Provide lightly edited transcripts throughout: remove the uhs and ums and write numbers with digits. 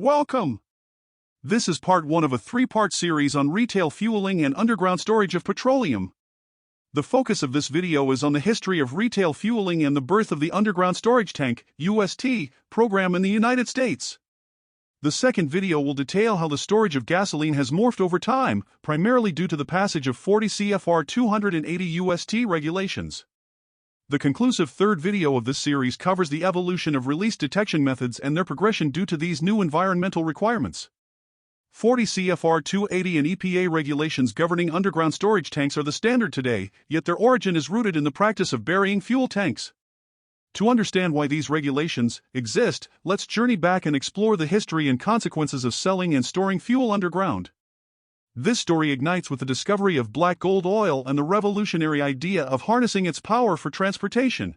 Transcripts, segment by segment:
Welcome! This is part 1 of a 3-part series on retail fueling and underground storage of petroleum. The focus of this video is on the history of retail fueling and the birth of the Underground Storage Tank (UST) program in the United States. The second video will detail how the storage of gasoline has morphed over time, primarily due to the passage of 40 CFR 280 UST regulations. The conclusive third video of this series covers the evolution of release detection methods and their progression due to these new environmental requirements. 40 CFR 280 and EPA regulations governing underground storage tanks are the standard today, yet their origin is rooted in the practice of burying fuel tanks. To understand why these regulations exist, let's journey back and explore the history and consequences of selling and storing fuel underground. This story ignites with the discovery of black gold oil and the revolutionary idea of harnessing its power for transportation.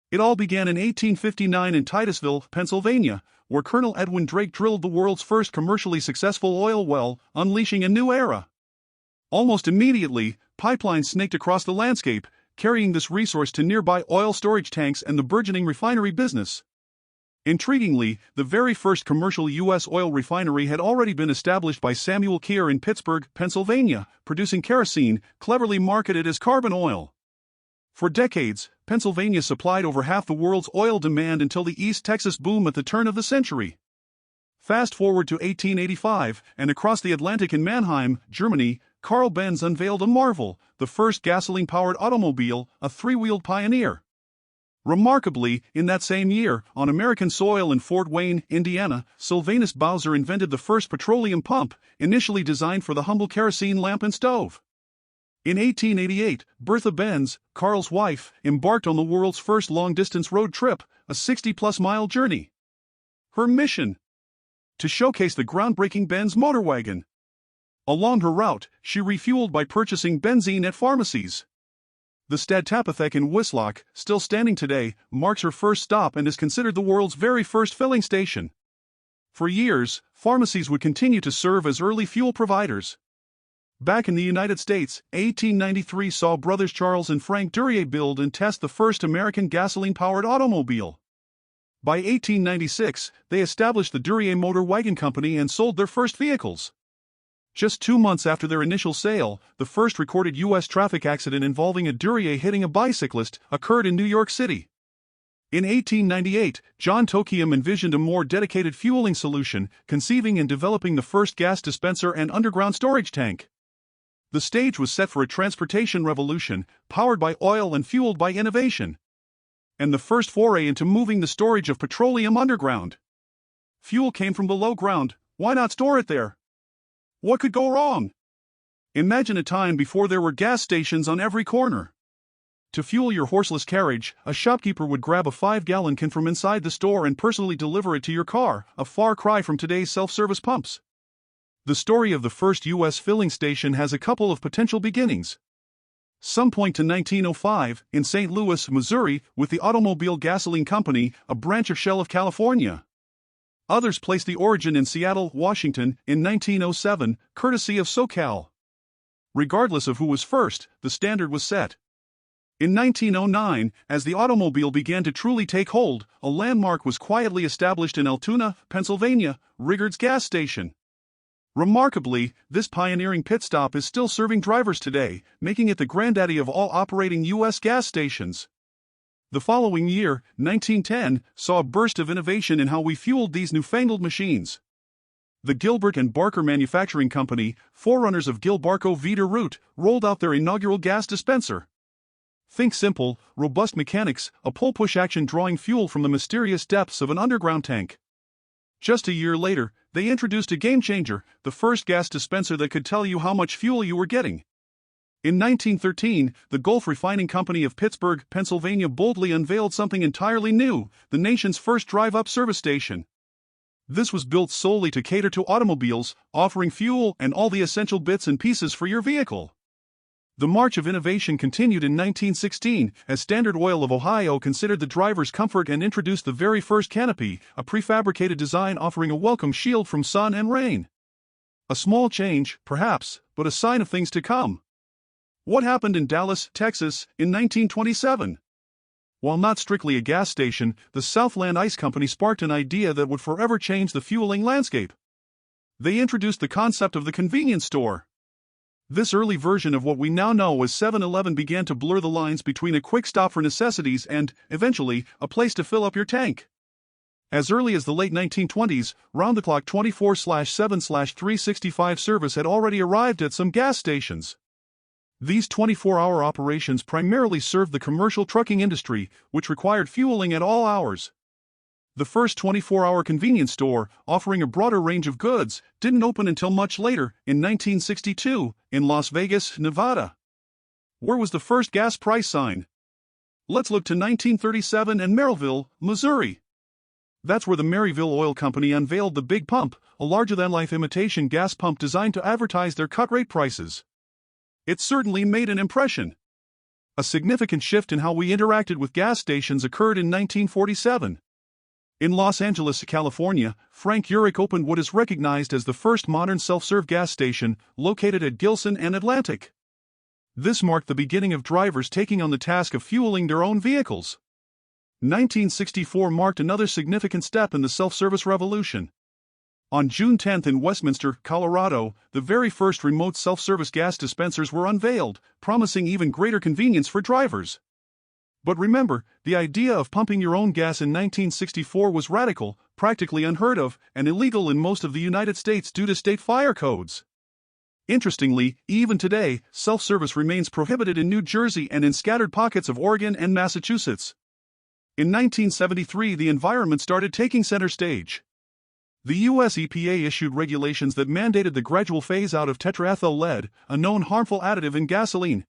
It all began in 1859 in Titusville, Pennsylvania, where Colonel Edwin Drake drilled the world's first commercially successful oil well, unleashing a new era. Almost immediately, pipelines snaked across the landscape, carrying this resource to nearby oil storage tanks and the burgeoning refinery business. Intriguingly, the very first commercial U.S. oil refinery had already been established by Samuel Keir in Pittsburgh, Pennsylvania, producing kerosene, cleverly marketed as carbon oil. For decades, Pennsylvania supplied over half the world's oil demand until the East Texas boom at the turn of the century. Fast forward to 1885, and across the Atlantic in Mannheim, Germany, Carl Benz unveiled a marvel, the first gasoline-powered automobile, a three-wheeled Pioneer. Remarkably, in that same year, on American soil in Fort Wayne, Indiana, Sylvanus Bowser invented the first petroleum pump, initially designed for the humble kerosene lamp and stove. In 1888, Bertha Benz, Carl's wife, embarked on the world's first long-distance road trip, a 60-plus-mile journey. Her mission? To showcase the groundbreaking Benz motor wagon. Along her route, she refueled by purchasing benzene at pharmacies. The Stadtapothek in Wisloch, still standing today, marks her first stop and is considered the world's very first filling station. For years, pharmacies would continue to serve as early fuel providers. Back in the United States, 1893 saw brothers Charles and Frank Duryea build and test the first American gasoline-powered automobile. By 1896, they established the Duryea Motor Wagon Company and sold their first vehicles. Just 2 months after their initial sale, the first recorded U.S. traffic accident involving a Duryea hitting a bicyclist occurred in New York City. In 1898, John Tokiam envisioned a more dedicated fueling solution, conceiving and developing the first gas dispenser and underground storage tank. The stage was set for a transportation revolution, powered by oil and fueled by innovation. And the first foray into moving the storage of petroleum underground. Fuel came from below ground, why not store it there? What could go wrong? Imagine a time before there were gas stations on every corner. To fuel your horseless carriage, a shopkeeper would grab a 5-gallon can from inside the store and personally deliver it to your car, a far cry from today's self-service pumps. The story of the first U.S. filling station has a couple of potential beginnings. Some point to 1905, in St. Louis, Missouri, with the Automobile Gasoline Company, a branch of Shell of California. Others place the origin in Seattle, Washington, in 1907, courtesy of SoCal. Regardless of who was first, the standard was set. In 1909, as the automobile began to truly take hold, a landmark was quietly established in Altoona, Pennsylvania, Riggard's gas station. Remarkably, this pioneering pit stop is still serving drivers today, making it the granddaddy of all operating U.S. gas stations. The following year, 1910, saw a burst of innovation in how we fueled these newfangled machines. The Gilbert and Barker Manufacturing Company, forerunners of Gilbarco Veeder-Root, rolled out their inaugural gas dispenser. Think simple, robust mechanics, a pull-push action drawing fuel from the mysterious depths of an underground tank. Just a year later, they introduced a game-changer, the first gas dispenser that could tell you how much fuel you were getting. In 1913, the Gulf Refining Company of Pittsburgh, Pennsylvania boldly unveiled something entirely new, the nation's first drive-up service station. This was built solely to cater to automobiles, offering fuel and all the essential bits and pieces for your vehicle. The march of innovation continued in 1916, as Standard Oil of Ohio considered the driver's comfort and introduced the very first canopy, a prefabricated design offering a welcome shield from sun and rain. A small change, perhaps, but a sign of things to come. What happened in Dallas, Texas, in 1927? While not strictly a gas station, the Southland Ice Company sparked an idea that would forever change the fueling landscape. They introduced the concept of the convenience store. This early version of what we now know as 7-Eleven began to blur the lines between a quick stop for necessities and, eventually, a place to fill up your tank. As early as the late 1920s, round-the-clock 24/7/365 service had already arrived at some gas stations. These 24-hour operations primarily served the commercial trucking industry, which required fueling at all hours. The first 24-hour convenience store, offering a broader range of goods, didn't open until much later, in 1962, in Las Vegas, Nevada. Where was the first gas price sign? Let's look to 1937 and Maryville, Missouri. That's where the Maryville Oil Company unveiled the Big Pump, a larger-than-life imitation gas pump designed to advertise their cut-rate prices. It certainly made an impression. A significant shift in how we interacted with gas stations occurred in 1947. In Los Angeles, California, Frank Urich opened what is recognized as the first modern self-serve gas station, located at Gilson and Atlantic. This marked the beginning of drivers taking on the task of fueling their own vehicles. 1964 marked another significant step in the self-service revolution. On June 10 in Westminster, Colorado, the very first remote self-service gas dispensers were unveiled, promising even greater convenience for drivers. But remember, the idea of pumping your own gas in 1964 was radical, practically unheard of, and illegal in most of the United States due to state fire codes. Interestingly, even today, self-service remains prohibited in New Jersey and in scattered pockets of Oregon and Massachusetts. In 1973, the environment started taking center stage. The U.S. EPA issued regulations that mandated the gradual phase-out of tetraethyl lead, a known harmful additive in gasoline.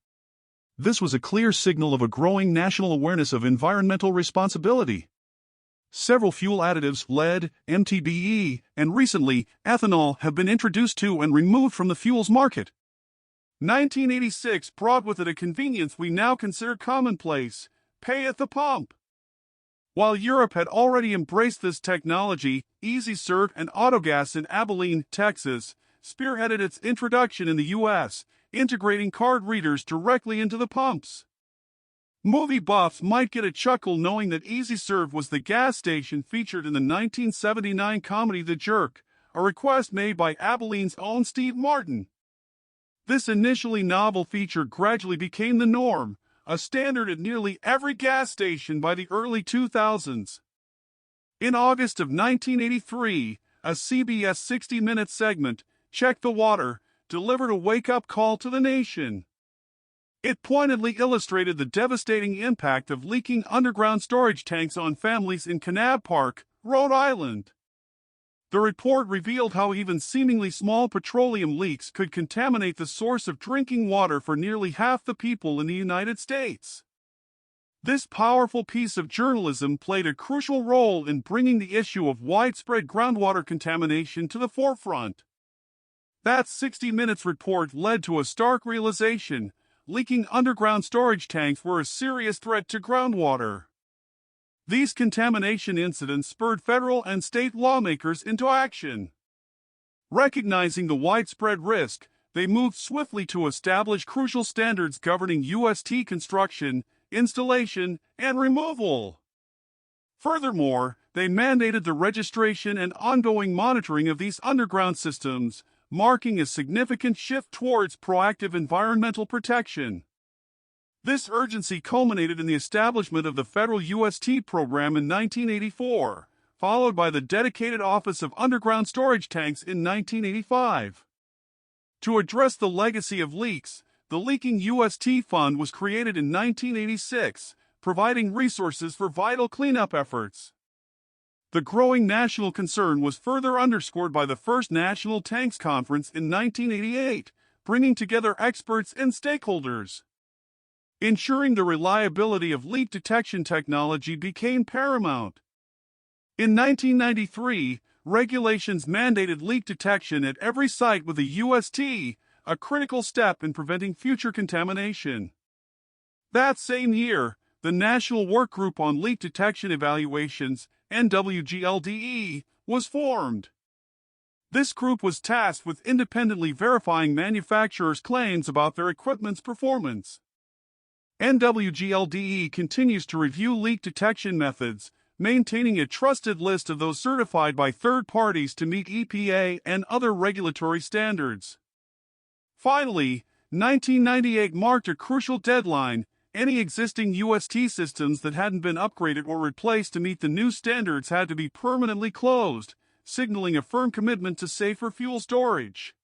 This was a clear signal of a growing national awareness of environmental responsibility. Several fuel additives, lead, MTBE, and recently, ethanol, have been introduced to and removed from the fuels market. 1986 brought with it a convenience we now consider commonplace: pay at the pump. While Europe had already embraced this technology, EasyServe and Autogas in Abilene, Texas, spearheaded its introduction in the U.S., integrating card readers directly into the pumps. Movie buffs might get a chuckle knowing that EasyServe was the gas station featured in the 1979 comedy The Jerk, a request made by Abilene's own Steve Martin. This initially novel feature gradually became the norm, a standard at nearly every gas station by the early 2000s. In August of 1983, a CBS 60-minute segment, Check the Water, delivered a wake-up call to the nation. It pointedly illustrated the devastating impact of leaking underground storage tanks on families in Kanab Park, Rhode Island. The report revealed how even seemingly small petroleum leaks could contaminate the source of drinking water for nearly half the people in the United States. This powerful piece of journalism played a crucial role in bringing the issue of widespread groundwater contamination to the forefront. That 60 Minutes report led to a stark realization: leaking underground storage tanks were a serious threat to groundwater. These contamination incidents spurred federal and state lawmakers into action. Recognizing the widespread risk, they moved swiftly to establish crucial standards governing UST construction, installation, and removal. Furthermore, they mandated the registration and ongoing monitoring of these underground systems, marking a significant shift towards proactive environmental protection. This urgency culminated in the establishment of the federal UST program in 1984, followed by the dedicated Office of Underground Storage Tanks in 1985. To address the legacy of leaks, the Leaking UST Fund was created in 1986, providing resources for vital cleanup efforts. The growing national concern was further underscored by the first National Tanks Conference in 1988, bringing together experts and stakeholders. Ensuring the reliability of leak detection technology became paramount. In 1993, regulations mandated leak detection at every site with a UST, a critical step in preventing future contamination. That same year, the National Workgroup on Leak Detection Evaluations, NWGLDE, was formed. This group was tasked with independently verifying manufacturers' claims about their equipment's performance. NWGLDE continues to review leak detection methods, maintaining a trusted list of those certified by third parties to meet EPA and other regulatory standards. Finally, 1998 marked a crucial deadline. Any existing UST systems that hadn't been upgraded or replaced to meet the new standards had to be permanently closed, signaling a firm commitment to safer fuel storage.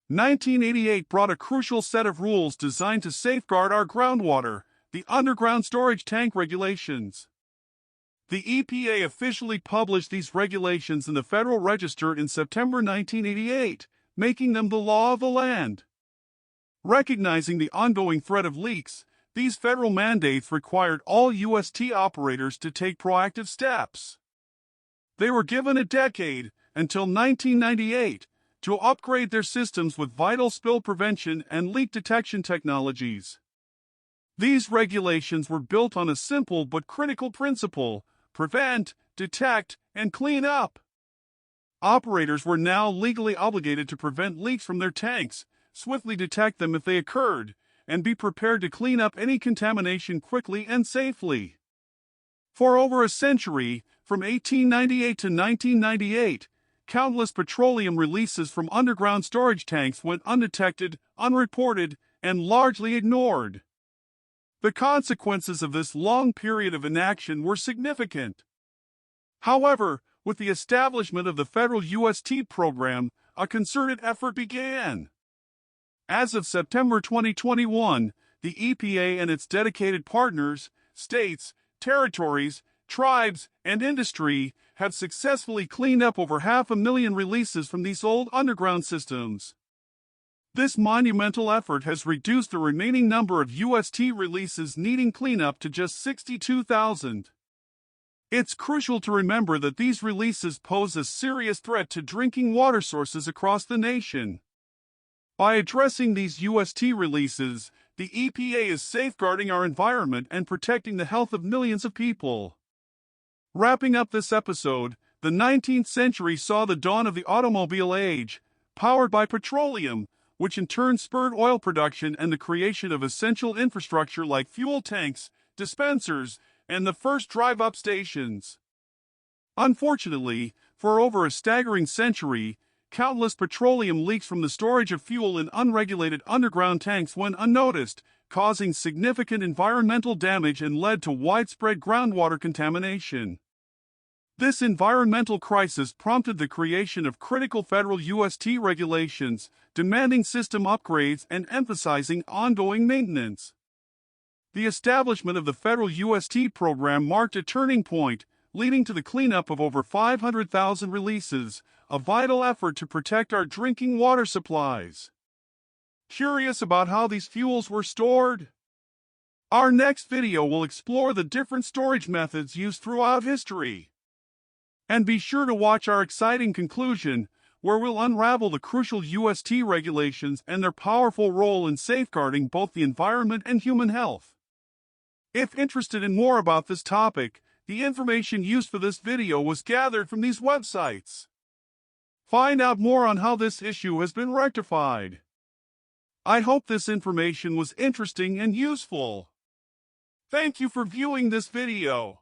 1988 brought a crucial set of rules designed to safeguard our groundwater, the underground storage tank regulations. The EPA officially published these regulations in the Federal Register in September 1988, making them the law of the land. Recognizing the ongoing threat of leaks, these federal mandates required all UST operators to take proactive steps. They were given a decade, until 1998, to upgrade their systems with vital spill prevention and leak detection technologies. These regulations were built on a simple but critical principle: prevent, detect, and clean up. Operators were now legally obligated to prevent leaks from their tanks, swiftly detect them if they occurred, and be prepared to clean up any contamination quickly and safely. For over a century, from 1898 to 1998, countless petroleum releases from underground storage tanks went undetected, unreported, and largely ignored. The consequences of this long period of inaction were significant. However, with the establishment of the federal UST program, a concerted effort began. As of September 2021, the EPA and its dedicated partners, states, territories, tribes, and industry have successfully cleaned up over 500,000 releases from these old underground systems. This monumental effort has reduced the remaining number of UST releases needing cleanup to just 62,000. It's crucial to remember that these releases pose a serious threat to drinking water sources across the nation. By addressing these UST releases, the EPA is safeguarding our environment and protecting the health of millions of people. Wrapping up this episode, the 19th century saw the dawn of the automobile age, powered by petroleum, which in turn spurred oil production and the creation of essential infrastructure like fuel tanks, dispensers, and the first drive-up stations. Unfortunately, for over a staggering century, countless petroleum leaks from the storage of fuel in unregulated underground tanks went unnoticed, causing significant environmental damage and led to widespread groundwater contamination. This environmental crisis prompted the creation of critical federal UST regulations, demanding system upgrades and emphasizing ongoing maintenance. The establishment of the federal UST program marked a turning point, leading to the cleanup of over 500,000 releases, a vital effort to protect our drinking water supplies. Curious about how these fuels were stored? Our next video will explore the different storage methods used throughout history. And be sure to watch our exciting conclusion, where we'll unravel the crucial UST regulations and their powerful role in safeguarding both the environment and human health. If interested in more about this topic, the information used for this video was gathered from these websites. Find out more on how this issue has been rectified. I hope this information was interesting and useful. Thank you for viewing this video.